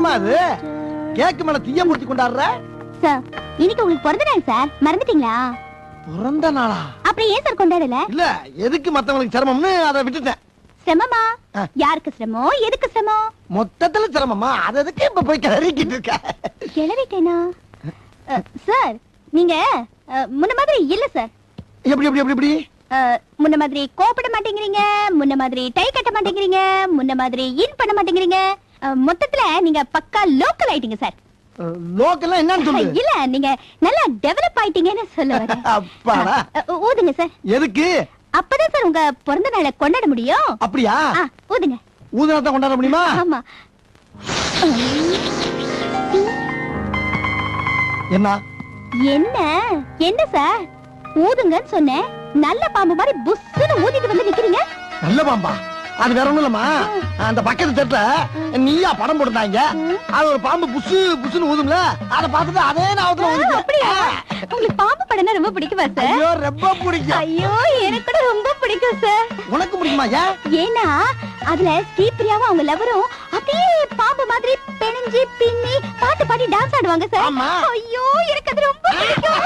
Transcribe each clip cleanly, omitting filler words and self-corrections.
என்னம்மா அது கேக்கு மேல தீய மூர்த்தி கொண்டாடுற? சார் இன்னைக்கு உங்களுக்கு பிறந்த நாள் சார், மறந்துட்டீங்களா? பிறந்த நாளா? அப்புறம் ஏன் சார் கொண்டாடல? இல்ல எதுக்கு மத்தவங்களுக்கு சிரமம்னு அதை விட்டுட்டேன். சிரமமா? யாருக்கு சிரமம், எதுக்கு சிரமம்? மொத்தத்துல சிரமமா? அது எதுக்கு இப்ப போய் கிளறிக்கிட்டு இருக்க? கிளறிட்டேனா? சார் நீங்க முன்ன மாதிரி இல்ல சார். எப்படி எப்படி எப்படி எப்படி? முன்ன மாதிரி கோபப்பட மாட்டேங்கிறீங்க, முன்ன மாதிரி டை கட்ட மாட்டேங்கிறீங்க, முன்ன மாதிரி இன் பண்ண மாட்டேங்கிறீங்க. மொத்தத்துல நீங்க பக்கா லோக்கல் ஆயிட்டீங்க சார். லோக்கல்னா என்னன்னு சொல்லு. இல்ல நீங்க நல்லா டெவலப் ஆயிட்டீங்கன்னு சொல்ல வரேன். அப்பாடா. ஊதுங்க சார். எதுக்கு? அப்பதான் சார் உங்க பிறந்த நாளை கொண்டாட முடியும். அப்படியா? ஊதுங்க. ஊதுனா தான் கொண்டாட முடியுமா? ஆமா. என்ன என்ன என்ன சார் ஊதுங்கன்னு சொன்னேன், நல்ல பாம்பு மாதிரி புஸ்ஸுன்னு ஊதிட்டு வந்து நிக்கிறீங்க. நல்ல பாம்பா? அது வேற ஒண்ணும் இல்லம்மா, அந்த பக்கத்து செட்ல நீயா படம் போட்டுட்டாங்க, அது ஒரு பாம்பு புசு புசுன்னு ஊதும்ல, அத பார்த்துட்டு அதே நாவத்துல ஊதுங்க. அப்படியா? உங்களுக்கு பாம்பு படம்னா ரொம்ப பிடிக்குமா சார்? ஐயோ ரொம்ப பிடிக்கும். ஐயோ எனக்கு கூட ரொம்ப பிடிக்கும் சார். உனக்கு பிடிக்குமா? ஏன்னா அதுல ஸ்ரீபிரியாவும் அவங்க லவரும் அப்படியே பாம்பு மாதிரி பெணிஞ்சு பின்னி பாட்டு பாடி டான்ஸ் ஆடுவாங்க சார். ஐயோ எனக்கு அது ரொம்ப பிடிக்கும்.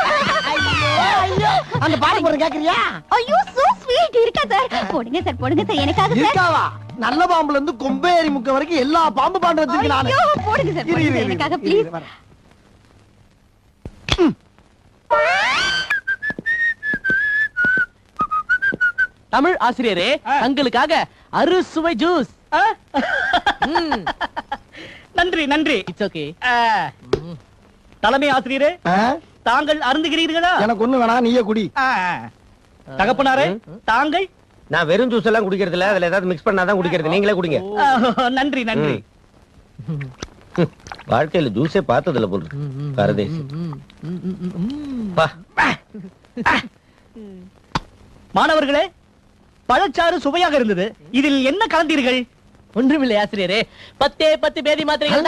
ஐயோ அந்த பாட்டு போற கேக்குறியா? ஐயோ சோ ஸ்வீட் இருக்கா சார். போடுங்க சார் போடுங்க சார் எனக்காக சார். இருக்காவா? நல்ல பாம்புல இருந்து கொம்பேரி முக்க வரைக்கும் எல்லா பாம்பு பாட்டு வச்சிருக்கேன் நானு. ஐயோ போடுங்க சார் போடுங்க எனக்காக ப்ளீஸ். தமிழ் ஆசிரியரே, தங்களுக்காக அறுசுவை ஜூஸ். நன்றி நன்றி. It's okay. தலைமை ஆசிரியரே, தாங்கள் அருந்துகிறீர்களா? எனக்கு ஒண்ணு வேணா, நீயே குடி. தகப்பனாரே தாங்கள்? நான் வெறும் ஜூஸ் எல்லாம் குடிக்கிறது இல்ல, அதுல ஏதாவது மிக்ஸ் பண்ணாதான் குடிக்கிறது. நீங்களே குடிங்க. நன்றி நன்றி. வாழ்க்கையில ஜூஸே பார்த்ததில்ல போல பரதேசி. மாணவர்களே, பழச்சாறு சுவையாக இருந்தது. இதில் என்ன கலந்தீர்கள்? ஒன்றுமில்லை ஆசிரியரே, 10 பேதி மாத்திரைகள்.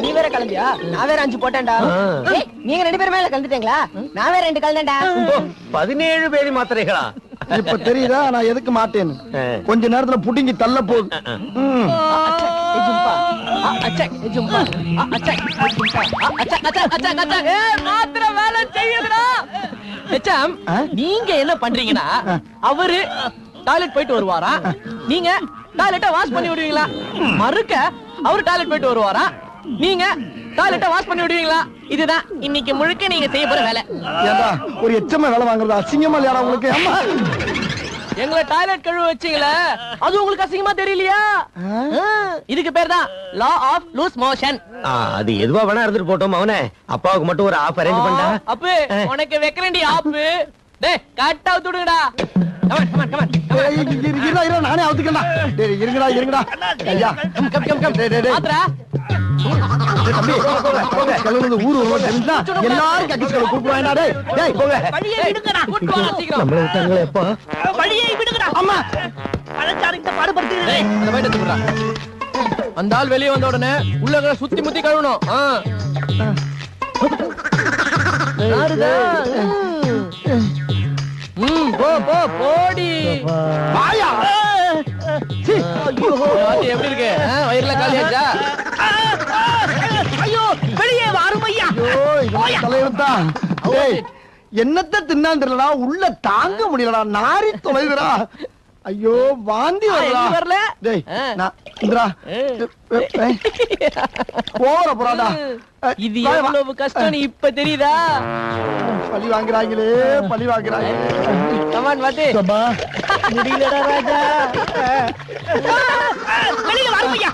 நீ வேற கலந்தியா? நான் வேற 5 போட்டேன்டா. நீங்க 2 பேரும் மேல கலந்துட்டீங்களா? நான் வேற 2 கலந்தேன்டா. 17 பேதி மாத்திரைகளா? இப்ப தெரியுதா நான் எதுக்கு மாட்டேன்னு? கொஞ்ச நேரத்துல புடிங்கி தள்ள போகுது. நீங்க என்ன பண்றீங்கன்னா, அவரு டாய்லெட் போயிட்டு வருவாரா, நீங்க டாய்லெட்டை வாஷ் பண்ணி விடுவீங்களா? மறுக்க அவரு டாய்லெட் போயிட்டு வருவாரா, நீங்க டாய்லெட்டை வாஷ் பண்ணி விடுவீங்களா? இதுதான் இன்னைக்கு முழுக்க நீங்க செய்ய போற வேலை. ஏண்டா ஒரு எச்சமா வேலை வாங்குறது அசிங்கமா இல்லையா உங்களுக்கு? அம்மா எங்களை டாய்லெட் கழுவ வச்சீங்களே, அது உங்களுக்கு அசிங்கமா தெரியலையா? இதுக்கு பேர் தான் லா ஆஃப் லூஸ் மோஷன். அது எதுவா வேணா இருந்துட்டு போட்டோம். அவனே அப்பாவுக்கு மட்டும் ஒரு ஆப் அரேஞ்ச் பண்ணா. அப்பே உனக்கு வைக்கிறேன்டி ஆப். டேய் கட் அவுட் விடுங்கடா. Come on come on come on. இருங்கடா இருங்கடா, நானே அவுத்துக்கடா. டேய் இருங்கடா இருங்கடா. ஐயா கம் டேய் டேய் ஆத்ரா. தம்பி கல்லுது ஊரு ஊரு தெரிஞ்சா எல்லாரும் கக்கிஸ்கள கூப்பிடுவாங்கடா. டேய் டேய் போங்க. வழியை விடுங்கடா. கூப்பிடுவா சீக்கிரம். நம்மள விட்டாங்களே அப்பா. வழியை விடுங்கடா. அம்மா பழச்சாறுக்கு பாடுபடுத்துறீங்க. அந்த பைட்ட தூக்குடா. அந்த ஆள் வெளிய வந்த உடனே உள்ளங்கற சுத்தி முத்தி கழுவணும். யாருடா? போ போ போடி. வாயா. ஐயோ அது எப்படி இருக்கு? வயிறுல காலியாச்சா? ஐயோ வெளியே வாரும் ஐயா. ஐயோ தலையெழுத்தா. டேய் என்னத்த தின்னான்னு தெரியலடா, உள்ள தாங்க முடியலடா, நாரி தொலைதுடா. ஐயோ வாந்தி வரல. டேய் நான் இந்திரா போறடா. இது எவ்வளவு கஷ்டம் இப்ப தெரியுதா? பழி வாங்குறாங்களே பழி வாங்குறாங்க. கமான் வாடி. சபா முடியலடா ராஜா. வெளியே வாரும் ஐயா.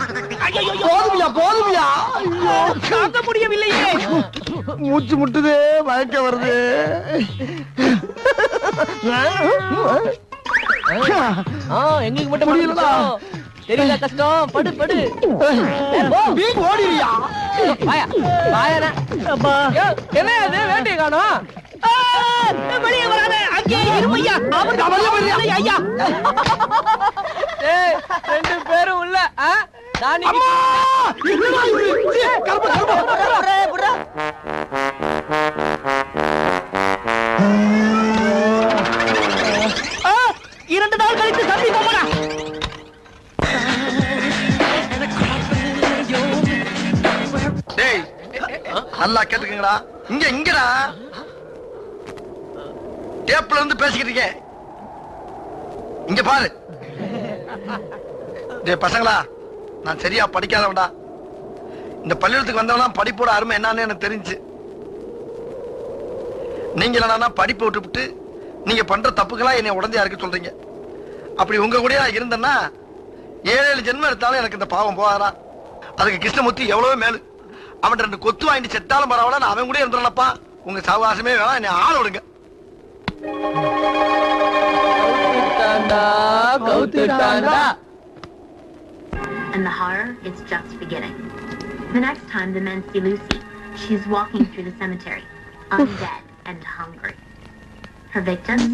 போதுமியா போதுமியா. ஐயோ தாங்க முடியவில்லையே. மூச்சு முட்டுதே, மயக்க வருது. எங்களுக்கு மட்டும் முடியலடா. தெரியல கஷ்டம். படு படு. நீ ஓடிறியா? வாயா வாயா. அப்பா என்ன அது வேட்டையை காணோம்? வெளியே வராதே, அங்கே இருமையா. அவர் கவலையே ஐயா. ஏய் 2 பேரும் உள்ள. நானி அம்மா என்னடா இது? கர்ப்ப கர்ப்ப புடா. 2 நாள் கழித்து சந்திப்போம்டா. நல்லா கேட்டுக்கங்கடா. இங்கடா டேப்ல இருந்து பேசிக்கிட்டு இருக்கேன். இங்க பாரு. டேய் பசங்களா, நான் சரியா படிக்காதவன்டா. இந்த பள்ளிக்கூடத்துக்கு வந்தவனா படிப்போட அருமை என்னன்னு எனக்கு தெரிஞ்சு. நீங்க என்னன்னா படிப்பு விட்டுவிட்டு நீங்க பண்ற தப்புக்கெல்லாம் என்னை உடந்தையா இருக்க சொல்றீங்க. அப்படி உங்க கூட இருந்தேன்னா 7 ஜென்மம் எடுத்தாலும் எனக்கு இந்த பாவம் போகாதா. அதுக்கு கிருஷ்ணமூர்த்தி எவ்வளவு மேலு. அவன் 2 கொத்து வாங்கிட்டு செத்தாலும் பரவாயில்ல, நான் அவன் கூட இருந்துடலப்பா. உங்க சாவகாசமே வேணாம், என்னை ஆள விடுங்க. And the horror is just beginning. The next time the men see Lucy, she's walking through the cemetery, undead and hungry. Her victims,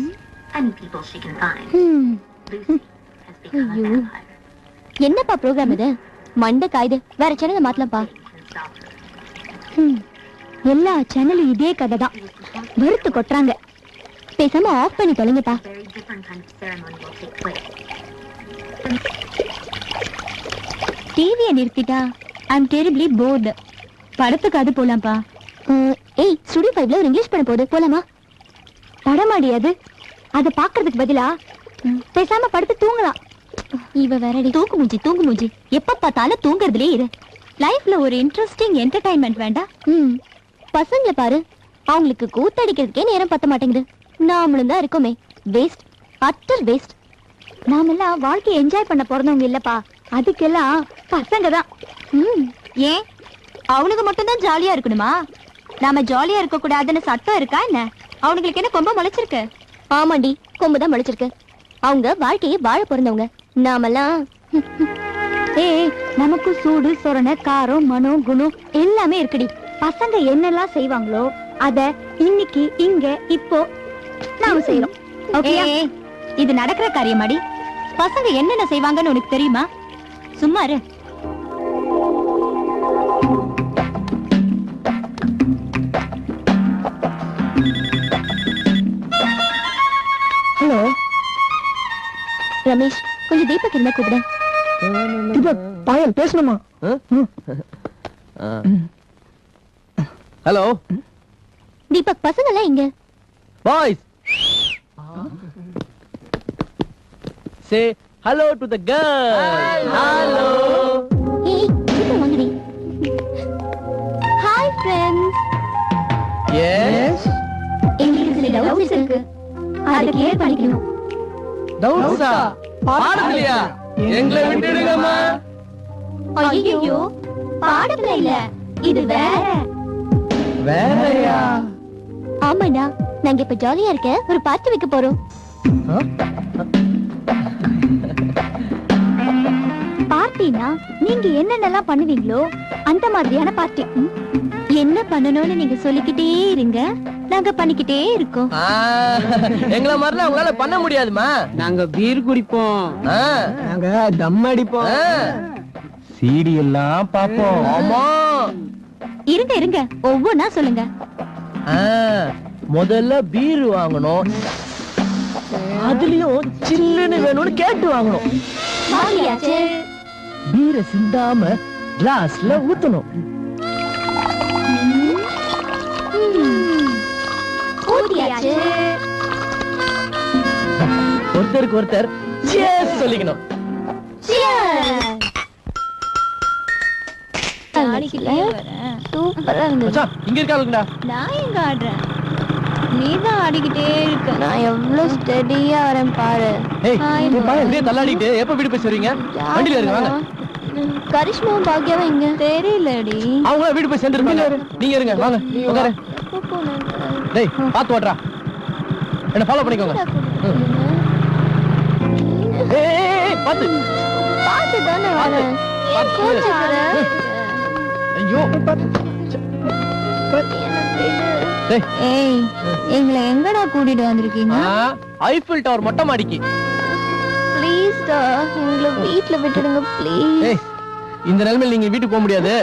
any people she can find. Lucy has become a vampire. என்னப்பா program இது? மண்ட காயுது. வேற சேனலை மாத்தலாம்ப்பா. எல்லா சேனலும் இதே கதை தான். வெறுத்து கொட்டுறாங்க. பேசாம ஆஃப் பண்ணி தொலைங்கப்பா. Very different kind of ceremony will take place. டிவியை நிறுத்திட்டா I'm terribly bored. படத்துக்கு அது போலாம்ப்பா. ஏய், ஸ்டுடியோ 5ல ஒரு இங்கிலீஷ் படம் போகுது, போலாமா? படமாடி அது. அதை பாக்குறதுக்கு பதிலா பேசாம படுத்து தூங்கலாம். இவ வேறடி. தூங்கு மூஞ்சி. எப்ப பார்த்தாலும் தூங்குறதுலே இரு. லைஃப்ல ஒரு இன்ட்ரெஸ்டிங் என்டர்டைன்மெண்ட் வேண்டாம்? பசங்களை பாரு, அவங்களுக்கு கூத்தடிக்கிறதுக்கே நேரம் பத்த மாட்டேங்குது. நாமளும் தான் இருக்கோமே, வேஸ்ட், அட்டர் வேஸ்ட். நாமெல்லாம் வாழ்க்கையை என்ஜாய் பண்ண பிறந்தவங்க இல்லப்பா. அதுக்கெல்லாம் பசங்க தான். ஏன் அவனுக்கு மட்டும்தான் ஜாலியா இருக்கணுமா? நாம ஜாலியா இருக்க கூடாதுன்னு சட்டம் இருக்கா என்ன? அவனுங்களுக்கு என்ன கொம்பு முளைச்சிருக்கு? ஆமாண்டி, கொம்பு தான் முளைச்சிருக்கு. அவங்க வாழ்க்கையை வாழ பிறந்தவங்க. நாமெல்லாம் நமக்கு சூடு சொரணை காரம் மனம் குணம் எல்லாமே இருக்குடி. பசங்க என்னெல்லாம் செய்வாங்களோ அத இன்னைக்கு இங்க இப்போ நாம செய்யறோம். ஓகே, இது நடக்கிற காரியமாடி. பசங்க என்னென்ன செய்வாங்கன்னு உனக்கு தெரியுமா? சும்மா இரு. ஹலோ ரமேஷ், கொஞ்சம் தீபக் இருந்தா கூப்பிட. தீபக் பாயல் பேசணுமா? ஹலோ தீபக், பசங்க எல்லாம் இங்க. Boys, say hello to the girl. Hello. ஏய், சீக்கிரம் வாங்கடி. Hi friends. Yes. எங்களுக்கு சில டவுட்ஸ் இருக்கு, அத கிளியர் பண்ணிக்கணும். டவுட்ஸா? பாடலையா? எங்களை விட்டுடுங்கம்மா. ஐயோ, பாடத்துல இல்ல, இது வேற. வேறயா? ஆமாடா, நாங்க இப்ப ஜாலியா இருக்க ஒரு பார்ட்டி வைக்க போறோம். பார்ட்டினா நீங்க என்னென்னலாம் பண்ணுவீங்களோ அந்த மாதிரியான பார்ட்டி. என்ன பண்ணணும்னு நீங்க சொல்லிக்கிட்டே இருங்க, நாங்க பண்ணிக்கிட்டே இருக்கோம். எங்கள மாதிரிலாம் உங்களால பண்ண முடியாதுமா. நாங்க பீர் குடிப்போம், நாங்க தம் அடிப்போம், சீடி எல்லாம் பாப்போம். ஆமா, இருங்க இருங்க, ஒவ்வொன்னா சொல்லுங்க. முதல்ல பீர் வாங்கணும், அதுலயும் சில்லுன்னு வேணும்னு கேட்டு வாங்கணும். வாங்கியாச்சு. பீரை சிந்தாம கிளாஸ்ல ஊத்தணும். ஊத்தியாச்சு. ஒருத்தருக்கு ஒருத்தர் cheers சொல்லிக்கணும். சூப்பரா இருந்தது. மச்சான், இங்க இருக்காளுங்கடா. நான் எங்க ஆடுறேன், நீதான் ஆடிக்கிட்டே இருக்க. நான் எவ்வளவு ஸ்டெடியா வரேன் பாரு. ஏய், நீ பாரு, அப்படியே தள்ளாடிட்டு எப்ப வீடு போய் சேருவீங்க? வண்டியில இருங்க, வாங்க. கரிஷ்மாவும் பாக்கியாவும் இங்க தெரியலடி. அவங்க வீடு போய் சேர்ந்துருப்பாங்க. நீங்க இருங்க, வாங்க உட்காரு. டேய், பாத்து ஓட்றா. என்ன ஃபாலோ பண்ணிக்கோங்க. ஏய், பாத்து பாத்து தானே வரேன். ஐயோ, ஏய், எங்களை எங்கடா கூட்டிட்டு வந்திருக்கீங்க? ஐஃபில் டவர் மொட்டை மாடிக்கு. ப்ளீஸ் டா, எங்களை வீட்ல விட்டுடுங்க ப்ளீஸ். ஏய், இந்த நிலைமையில நீங்க வீட்டுக்கு போக முடியாது.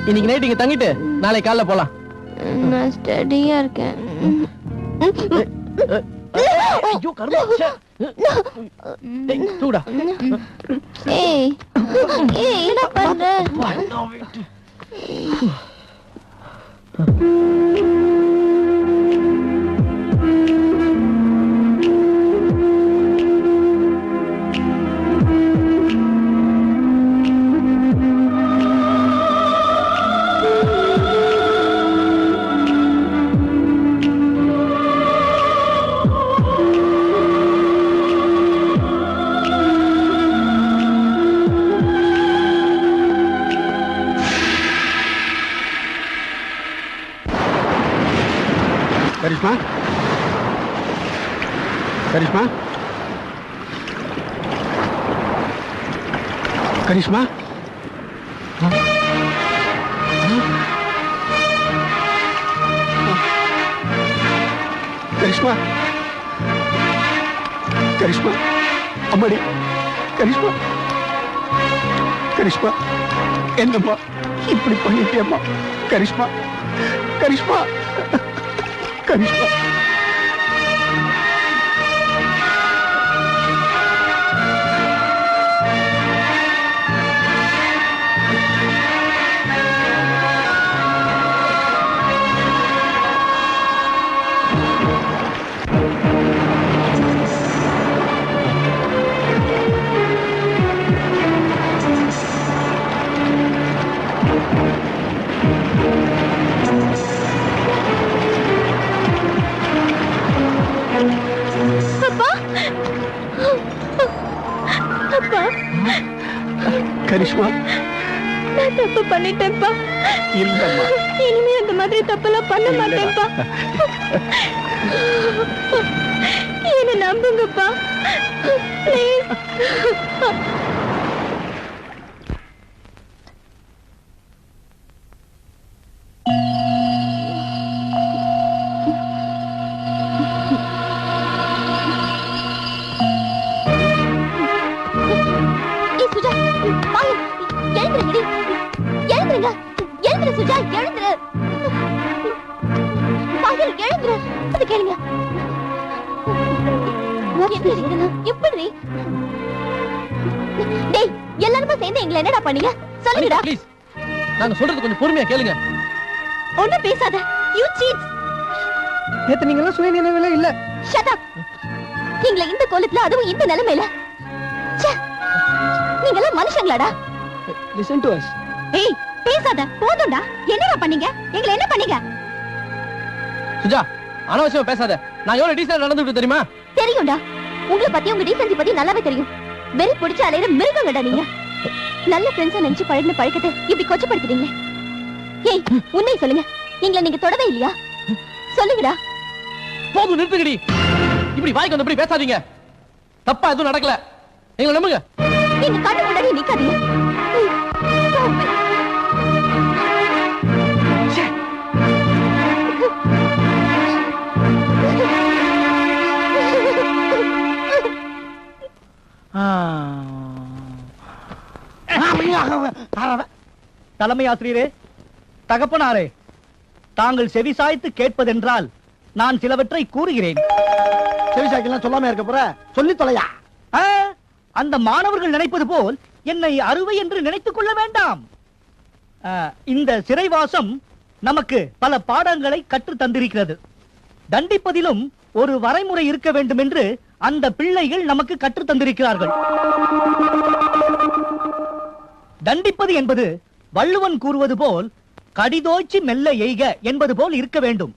இன்னைக்கு நைட் இங்க தங்கிட்டு நாளைக்கு காலைல போலாம். நான் ஸ்டடியா இருக்கேன். ஐயோ கர்மா. டேய், தூடா. ஏய் ஏய், என்ன பண்ற? கரிஷ்மா கரிஷ்மா கரிஷ்மா கரிஷ்மா கரிஷ்மா அம்மாடி கரிஷ்மா கரிஷ்மா என்னம்மா இப்படி பண்ணிட்டேம்மா கரிஷ்மா கரிஷ்மா கரிஷ்மா கரிஷ்மா நான் தப்பு பண்ணிட்டேன்ப்பா. இல்லம்மா இனிமே அந்த மாதிரி தப்பெல்லாம் பண்ண மாட்டேன்ப்பா. என்ன நம்புங்கப்பா ப்ளீஸ். சுஜா எழுந்துரு. பாயல் எழுந்துரு. அது கேளுங்க. எப்படி டேய் எல்லாரும் சேர்ந்து எங்களை என்னடா பண்ணீங்க சொல்லுங்கடா. ப்ளீஸ் நாங்க சொல்றது கொஞ்சம் பொறுமையா கேளுங்க. ஒண்ணு பேசாத. You cheats. நேத்து நீங்க எல்லாம் சுய நினைவுல இல்ல. Shut up. நீங்க இந்த கோலத்துல அதுவும் இந்த நிலைமையில. ச்சே. நீங்க எல்லாம் மனுஷங்களாடா. Listen to us. ஏய் பேசாத. போதும்டா. என்னடா பண்ணீங்க? எங்களை என்ன பண்ணீங்க? சுஜா அனாவசியமா பேசாத. நான் எவ்வளவு டீசன்ட் நடந்துட்டு தெரியுமா? தெரியும்டா. உங்களை பத்தி உங்க டீசன்சி பத்தி நல்லாவே தெரியும். வெறி பிடிச்ச அலையிற மிருகங்கடா நீங்க. நல்ல ஃப்ரெண்ட்ஸா நினைச்சு பழகின பழக்கத்தை இப்படி கொச்சப்படுத்துறீங்க. ஏய் உண்மையை சொல்லுங்க. எங்களை நீங்க தொடவே இல்லையா? சொல்லுங்கடா. போதும் நிறுத்துங்கடி. இப்படி வாய்க்கு வந்து இப்படி பேசாதீங்க. தப்பா எதுவும் நடக்கல. எங்களை நம்புங்க. நீங்க கண்ணு முன்னாடி நிக்காதீங்க. தலைமை ஆசிரியரே, தகப்பனாரே, தாங்கள் செவிசாய்த்து கேட்பதென்றால் நான் சிலவற்றை கூறுகிறேன். செவிசாய்க்கெல்லாம் சொல்லாம இருக்க போற சொல்லி தொலையா. அந்த மாணவர்கள் நினைப்பது போல் என்னை அறுவை என்று நினைத்துக் கொள்ள வேண்டாம். இந்த சிறைவாசம் நமக்கு பல பாடங்களை கற்றுத் தந்திருக்கிறது. தண்டிப்பதிலும் ஒரு வரைமுறை இருக்க வேண்டும் என்று அந்த பிள்ளைகள் நமக்கு கற்றுத் தந்திருக்கிறார்கள். தண்டிப்பது என்பது வள்ளுவன் கூறுவது போல் கடிதோய்ச்சி மெல்ல எய்க என்பது போல் இருக்க வேண்டும்.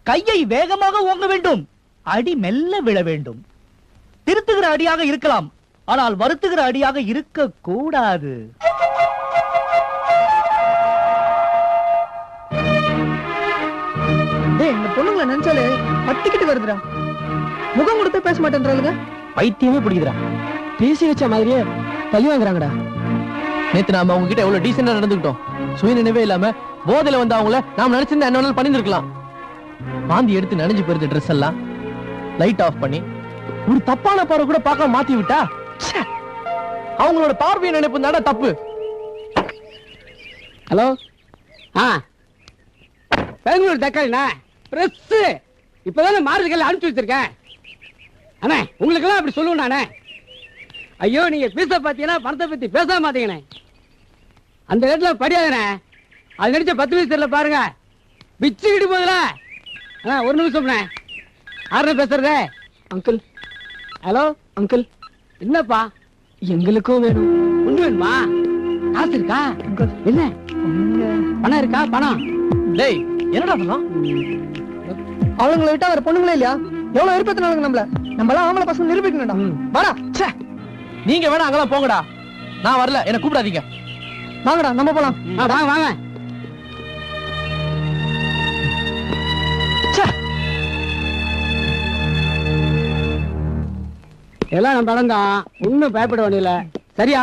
கையை வேகமாக ஓங்க வேண்டும், அடி மெல்ல விழ வேண்டும். திருத்துகிற அடியாக இருக்கலாம், ஆனால் வருத்துகிற அடியாக இருக்க கூடாது. இந்த பொண்ணுங்களை நினைச்சாலே பத்திக்கிட்டு வருதுடா. முகம் கொடுத்து பேச மாட்டேன்றாளுங்க. பைத்தியமே பிடிக்குதுடா. பேசி வச்ச மாதிரியே பழி வாங்குறாங்கடா. நேத்து நாம அவங்க கிட்ட எவ்வளவு டீசெண்டா நடந்துக்கிட்டோம். சுய நினைவே இல்லாம போதையில வந்து அவங்கள நாம நினைச்சிருந்தா என்ன வேணாலும் பண்ணிருக்கலாம். வாந்தி எடுத்து நனைஞ்சு போயிருந்த ட்ரெஸ் எல்லாம் லைட் ஆஃப் பண்ணி ஒரு தப்பான பார்வை கூட பார்க்க மாத்தி விட்டா அவங்களோட பார்வையை நினைப்பு தானே தப்பு. ஹலோ, பெங்களூர் தக்காளிண்ணா பிரஸ் இப்பதானே மாறுதல் அனுப்பிச்சு வச்சிருக்கேன். அண்ணே உங்களுக்கு எல்லாம் அப்படி சொல்லுவேன் நானே. ஐயோ நீங்க பீச பாத்தீங்கன்னா பணத்தை பத்தி பேச மாட்டீங்கண்ணே. அந்த இடத்துல படியாதண்ணே. அது நடிச்ச 10 வயசு தெரியல பாருங்க. பிச்சுக்கிட்டு போதுல. ஒரு நிமிஷம் யாருன்னு பேசுறது? அங்கிள். Hello uncle. என்னப்பா? எங்களுக்கும் வேணும். ஒண்ணு வேணுமா? காசு இருக்கா? என்ன பணம் இருக்கா? பணம் டேய் என்னடா பண்ணலாம்? அவங்களை விட்டா வேற பொண்ணுங்களே இல்லையா? எவ்வளவு விருப்பத்தினாலுங்க நம்மளாம் ஆம்பளை பசங்க நிரூபிக்கணும்டா. வாடா. நீங்க வேணா அங்கெல்லாம் போங்கடா. நான் வரல, என்ன கூப்பிடாதீங்க. வாங்கடா நம்ம போலாம். வாங்க வாங்க. எல்லாம் நம்ம படம் தான். ஒன்னும் பயப்பட வேண்டியல. சரியா?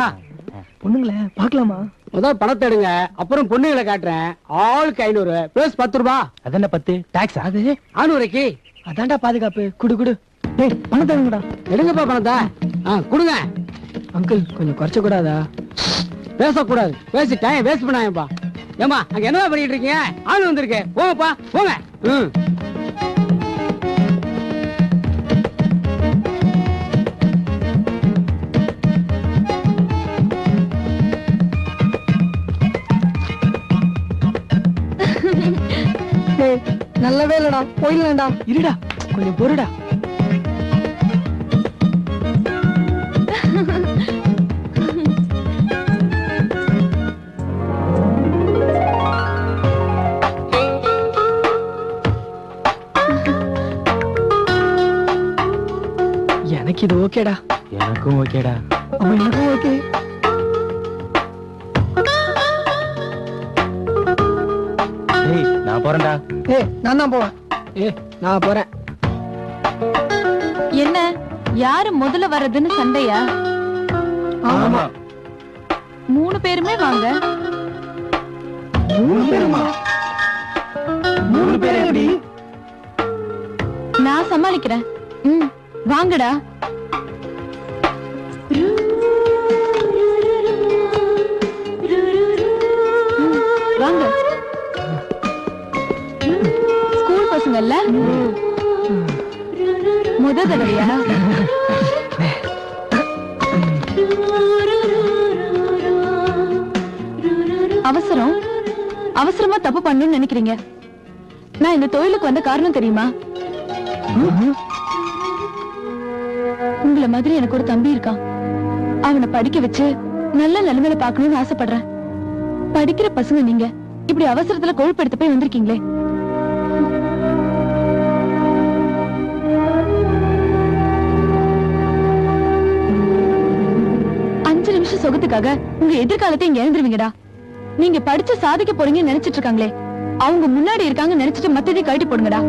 பொண்ணுங்களே பாக்கலாமா? முதல் பணத்தை எடுங்க, அப்புறம் பொண்ணுங்களை காட்டுறேன். ஆளுக்கு 500 பிளஸ் 10 ரூபா. அதான்டா 10 டாக்ஸ். அது 600க்கு அதான்டா பாதுகாப்பு. குடு டேய் பணத்தை எடுங்கடா. எடுங்கப்பா பணத்தை. கொடுங்க. அங்கிள் கொஞ்சம் குறைச்ச கூடாதா? பேசக்கூடாது. பேசி டைம் வேஸ்ட் பண்ணாயப்பா. ஏமா அங்க என்ன பண்ணிட்டு இருக்கீங்க? ஆளு வந்திருக்கு. போங்கப்பா போங்க. நல்லவே இல்லடா, போயிடலாம்டா. இருடா கொஞ்சம் பொறுடா. எனக்கு இது ஓகேடா. எனக்கும் ஓகேடா. எனக்கும் ஓகே. நான் போறேன்டா. நான் தான் போவேன். நான் போறேன். என்ன யாரு முதல்ல வர்றதுன்னு சண்டையா? ஆமா. 3 பேருமே வாங்க. 3 பேருமா? 3 பேர் எப்படி? நான் சமாளிக்கிறேன். வாங்கடா. வாங்க. ஸ்கூல் பசங்கல்ல? முத தடவையா? அவசரமா தப்பு பண்ணணும்னு நினைக்கிறீங்க. நான் இந்த தொழிலுக்கு வந்த காரணம் தெரியுமா? உங்களை மாதிரி எனக்கு ஒரு தம்பி இருக்கான். அவனை படிக்க வச்சு நல்ல நிலைமையில பாக்கணும்னு ஆசைப்படுறேன். படிக்கிற பசங்க நீங்க இப்படி அவசரத்துல கொழுப்பெடுத்து போய் வந்திருக்கீங்களே. சொகத்துக்காக உங்க எதிர்காலத்தை இங்க எழுந்துருவீங்கடா. நீங்க படிச்சு சாதிக்க போறீங்கன்னு நினைச்சிட்டு இருக்காங்களே, அவங்க முன்னாடி இருக்காங்க நினைச்சிட்டு மத்ததை கழட்டி போடுங்கடா.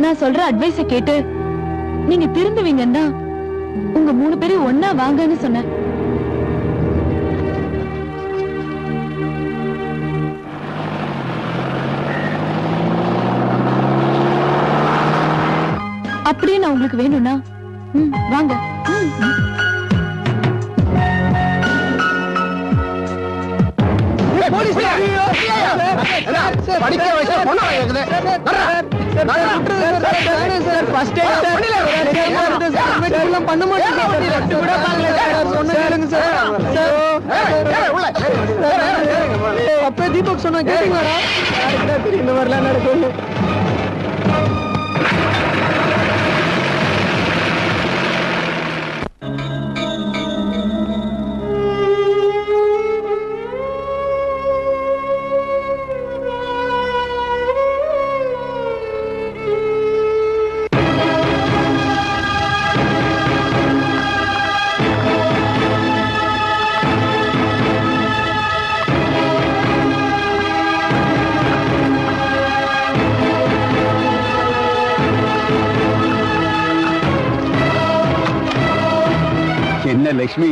நான் சொல்ற அட்வைஸ கேட்டு நீங்க திருந்துவீங்கன்னா உங்க 3 பேரும் ஒன்னா வாங்கன்னு சொன்னேன். அப்படியே நான் உங்களுக்கு வேணும்னா வாங்க. அப்ப தீபக் சொன்னா கேட்டீங்களா? இந்த மாதிரிலாம் நடக்கும். என்ன லட்சுமி,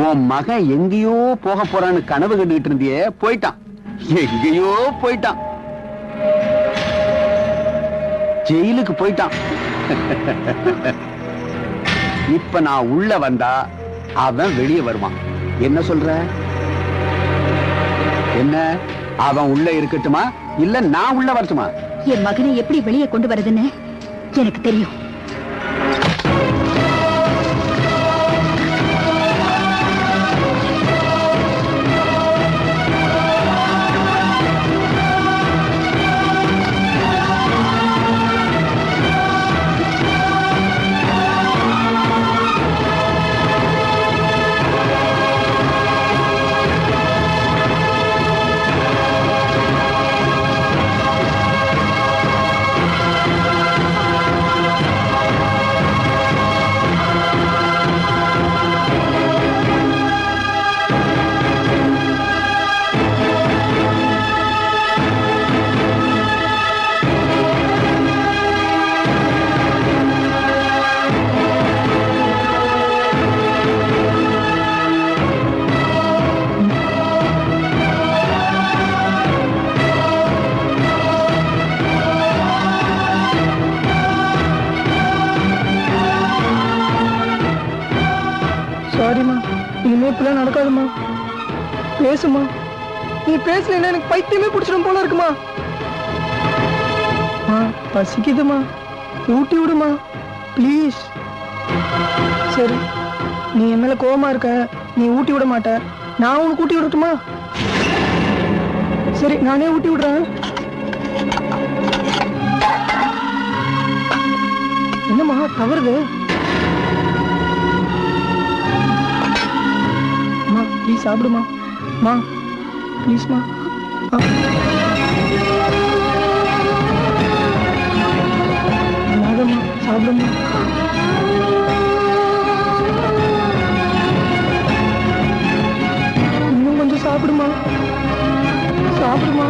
உன் மகன் எங்கேயோ போக போறான்னு கனவு கண்டுகிட்டு இருந்தியே, போயிட்டான். எங்கேயோ போயிட்டான், ஜெயிலுக்கு போயிட்டான். இப்ப நான் உள்ள வந்தா அவன் வெளியே வருவான். என்ன சொல்ற? என்ன, அவன் உள்ள இருக்கட்டுமா இல்ல நான் உள்ள வரட்டுமா? என் மகனை எப்படி வெளியே கொண்டு வரதுன்னு எனக்கு தெரியும். சாரிம்மா, இனிமே இப்பெல்லாம் நடக்காதுமா. பேசுமா, நீ பேசலன்னா எனக்கு பைத்தியமே பிடிச்சிடும் போல இருக்குமா. பசிக்குதுமா, ஊட்டி விடுமா ப்ளீஸ். சரி, நீ என் மேல கோவமா இருக்க, நீ ஊட்டி விட மாட்ட, நான் உனக்கு ஊட்டி விடட்டுமா? சரி, நானே ஊட்டி விடுறேன். என்னம்மா தவறுது? ப்ளீஸ் சாப்பிடுமா மா, ப்ளீஸ்மா. இல்லாதம்மா, சாப்பிடுமா. இன்னும் கொஞ்சம் சாப்பிடுமா, சாப்பிடுமா.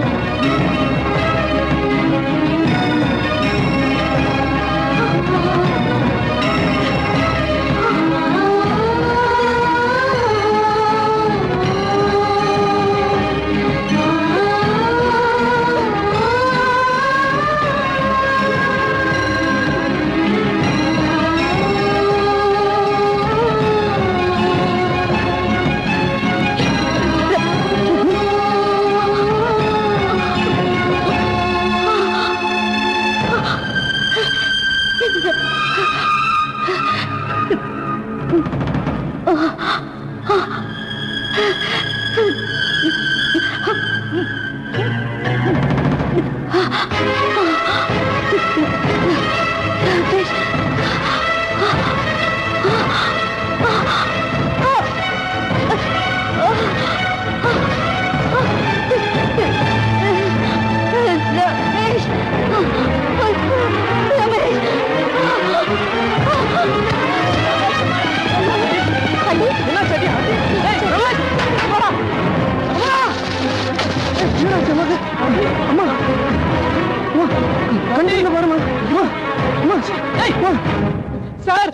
சார்,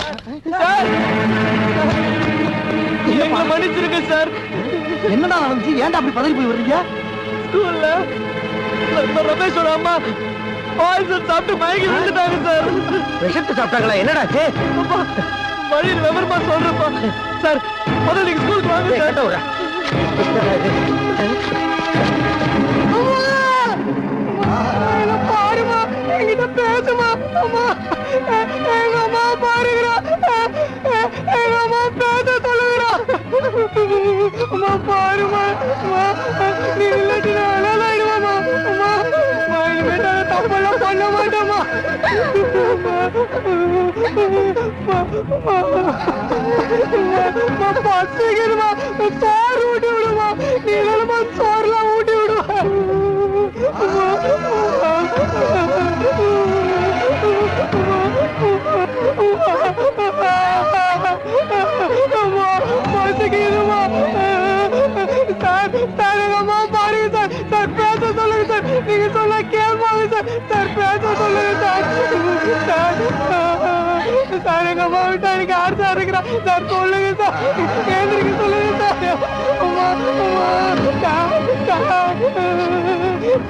சார், எங்களை மன்னிச்சிருங்க சார். என்னடா நடந்துச்சு? ஏன்டா அப்படி பதறி போய் வர்றீங்க? ஸ்கூல்ல நம்ம ரமேஷோட அம்மா பாய்சன் சாப்பிட்டு மயங்கி விழுந்துட்டாங்க சார். விஷத்தை சாப்பிட்டாங்களா? என்னடாச்சு? வழியில் விவரமா சொல்றப்பா. சார், முதல்ல நீங்க ஸ்கூலுக்கு வாங்க சார். பாருமா, என்கிட்ட பேசுமா. அம்மா, எங்க அம்மா பாருகிறா, எங்க அம்மா பேச சொல்லுகிறா. அம்மா பாருமா, நீ இல்லாட்டி நான் அழகாயிடுவாமா. அம்மா, இனிமே நான் தப்பெல்லாம் பண்ண மாட்டேம்மா. பசிக்குதுமா, சோறு ஊட்டி விடுமா. நீ இல்லைமா சோறுலாம் ஊட்டி விடுவா. பசிக்குதுமா சார். சார், எங்க அம்மா பாருங்க சார். சார், பேச சொல்லுங்க சார். நீங்க சொல்ல கேட்பாங்க சார். சார், பேச சொல்லுங்க சார். சார், எங்க அம்மா விட்டா எனக்கு யார் சார் இருக்கிறா? சார், சொல்லுங்க சார். கேந்திரிக்க சொல்லுங்க சார். அம்மா,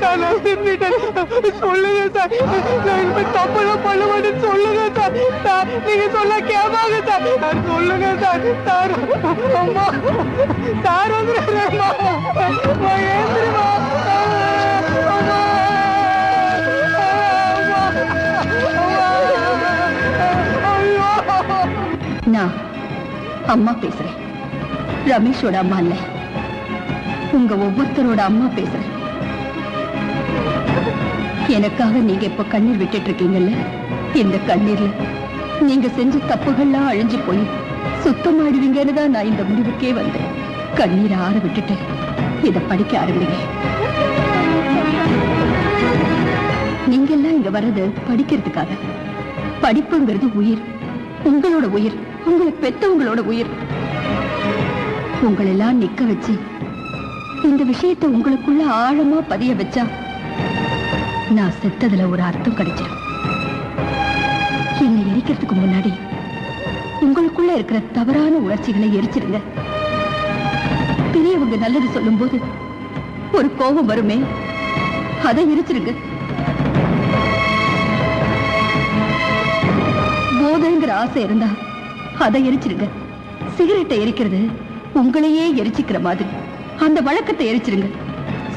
சார், நான் திரும்பிட்டேன். சொல்லுங்க சார். நான் இனிமே தப்பெல்லாம் பண்ண மாட்டேன்னு சொல்லுங்க சார். சார், நீங்க சொல்ல கேட்பாங்க சார். சார், சொல்லுங்க சார். சார், அம்மா, சார் வந்துடுறேம்மா. ஏந்திரிமா. அம்மா, ஐயோ, நான் அம்மா பேசுறேன். ரமேஷோட அம்மா இல்ல, உங்க ஒவ்வொருத்தரோட அம்மா பேசுறேன். எனக்காக நீங்க இப்ப கண்ணீர் விட்டுட்டு இருக்கீங்கல்ல, இந்த கண்ணீர்ல நீங்க செஞ்ச தப்புகள்லாம் அழிஞ்சு போய் சுத்தமாயிடுவீங்கன்னு தான் நான் இந்த முடிவுக்கே வந்தேன். கண்ணீரை ஆற விட்டுட்டு இத படிக்க ஆரம்பிங்க. நீங்க எல்லாம் இங்க வர்றது படிக்கிறதுக்காக. படிப்புங்கிறது உயிர், உங்களோட உயிர், உங்களை பெத்தவங்களோட உயிர். உங்களெல்லாம் நிக்க வச்சு இந்த விஷயத்தை உங்களுக்குள்ள ஆழமா பதிய வச்சா நான் செத்ததுல ஒரு அர்த்தம் கிடைச்சிடும். என்னை எரிக்கிறதுக்கு முன்னாடி உங்களுக்குள்ள இருக்கிற தவறான உணர்ச்சிகளை எரிச்சிருங்க. பெரியவங்க நல்லது சொல்லும் போது ஒரு கோபம் வருமே, அதை எரிச்சிருங்க. போதைங்கிற ஆசை இருந்தா அதை எரிச்சிருங்க. சிகரெட்டை எரிக்கிறது உங்களையே எரிச்சிக்கிற மாதிரி அந்த வழக்கத்தை எரிச்சிருங்க.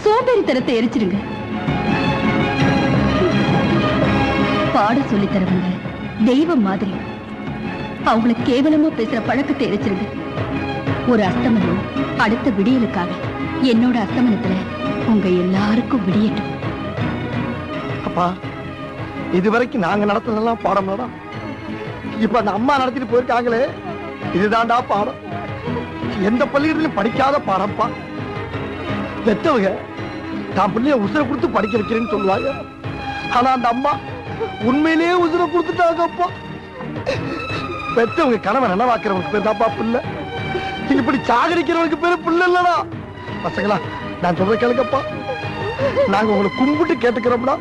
சோம்பேறித்தனத்தை எரிச்சிருங்க. பாட சொல்லி தரவங்க தெய்வம் மாதிரி அவங்கள கேவலமா பேசுற பழக்கத்தை எரிச்சிருங்க. ஒரு அஸ்தமனம் அடுத்த விடியலுக்காக என்னோட அஸ்தமனத்துல உங்க எல்லாருக்கும் விடியட்டும். அப்பா, இதுவரைக்கும் நாங்க நடத்துனதெல்லாம் பாடம் தான். இப்ப அந்த அம்மா நடத்திட்டு போயிருக்காங்களே, இதுதான்டா பாடம். எந்த பள்ளியிடத்திலும் படிக்காத பாடம்ப்பா. பெத்தவங்க தான் பிள்ளைய உசுரை கொடுத்து படிக்க வைக்கிறேன்னு சொல்லுவாங்க. ஆனா அந்த அம்மா உண்மையிலேயே உசுரை கொடுத்துட்டாங்கப்பா. பெத்தவங்க கனவை நனவாக்குறவங்களுக்கு பேர் தான்ப்பா பிள்ளை. இப்படி சாகரிக்கிறவங்களுக்கு பேரு பிள்ளை இல்லடா. பசங்களா, நான் சொல்ற கேளுங்கப்பா. நாங்க உங்களை கும்பிட்டு கேட்டுக்கிறோம்னா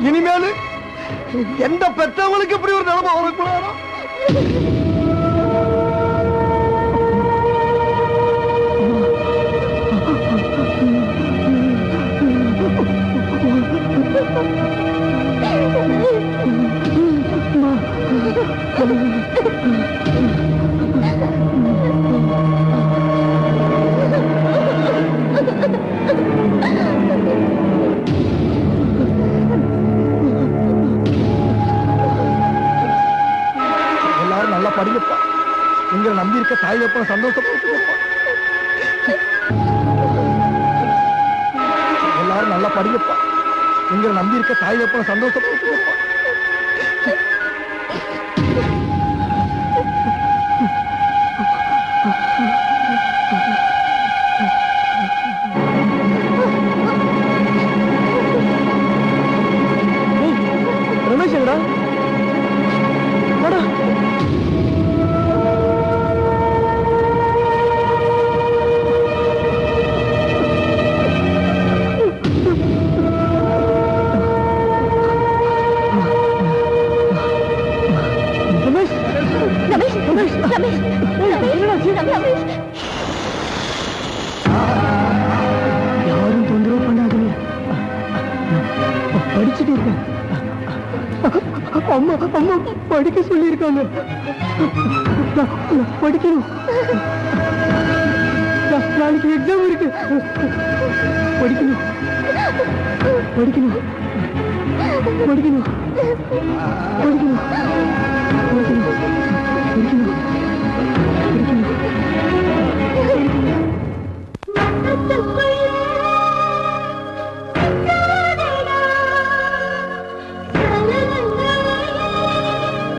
இனிமேல் எந்த பெற்றவங்களுக்கு இப்படி ஒரு நிலைமை வரக்கூடாதா? எல்லாரும் நல்லா படிங்கப்பா. உங்களை நம்பி இருக்க தாய் வைப்ப சந்தோஷப்படுத்துங்கப்பா. எல்லாரும் நல்லா படிங்கப்பா. உங்களை நம்பி இருக்க தாய் வைப்ப சந்தோஷப்படுத்துங்கப்பா. ரமேஷ் எங்கடா? யாரும் தொந்தரவு பண்ணாதீங்க, படிச்சுட்டு இருக்கேன். அம்மா அம்மா படிக்க சொல்லி இருக்காங்க. படிக்கணும். நாளைக்கு எக்ஸாம் இருக்கு. படிக்கணும் படிக்கணும் படிக்கணும் படிக்கணும்.